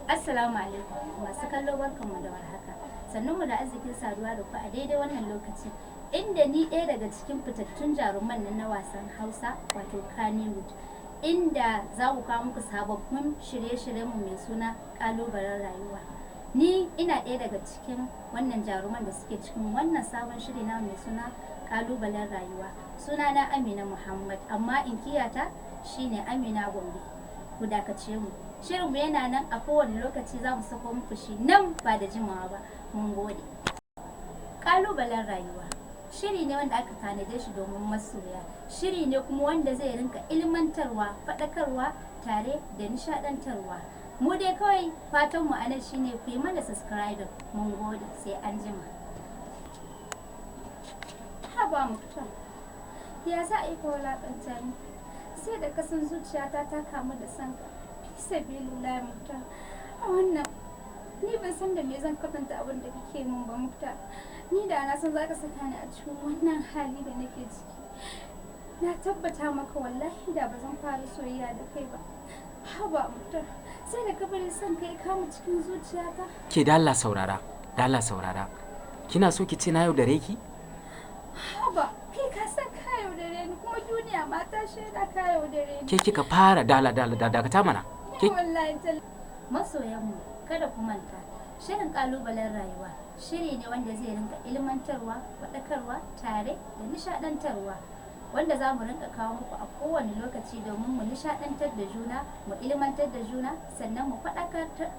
Assalamu alaikum masu kallo, barkanmu da warhaka. Sannunmu da arzikin saduwa da ku a daidai wannan lokacin, inda ni ɗaya daga cikin fitattun jaruman nan na wasan Hausa wato Kannywood, inda za ku kawo muku sababbin shirye-shiryenmu mai suna ƙalubalen rayuwa. Ni ina ɗaya daga cikin wannan jaruman da suke cikin wannan sabon shiri na mai suna ƙalubalen rayuwa. Sunana Amina Muhammad, amma inkiyata shine Amina Gombe. Ku dakace mu. Shirinmu yana nan a kowane lokaci, za mu sako muku shi nan ba da jimawa ba. Mun gode. Ƙalubalen rayuwa shiri ne wanda aka tanade shi domin masoya. Shiri ne kuma wanda zai rinka ilmantarwa, faɗakarwa tare da nishaɗantarwa. Mu dai kawai fatanmu a nan shine ku yi mana subscribe. Mun gode, sai an jima. Haba Muktar, ya za a yi ka wulaƙanta ni? Sai da kasan zuciyata ta kamu da sanka. Sabilillahi Muktar, a wannan ni ban san da me zan kwatanta abin da kake min ba Muktar. Ni da na san zaka saka ni a cikin wannan hali da nake ciki, na tabbata maka wallahi da ba zan fara soyayya da kai ba. Haba Muktar, sai da ka bari son kai kama cikin zuciyata. Ke da Allah saurara, da Allah saurara. Kina so ki ce na yaudare ki? Haba, kai ka san ka yaudare ni, kuma duniya ma ta shaida ka yaudare ni. Ke kika fara dakata mana. Masoyanmu, kada ku manta, shirin ƙalubalen rayuwa shiri ne wanda zai rinka ilmantarwa, faɗakarwa tare da nishaɗantarwa, wanda za mu rinka kawo muku a kowane lokaci domin mu nishaɗantar da juna, mu ilmantar da juna, sannan mu faɗakartar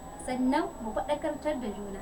da juna.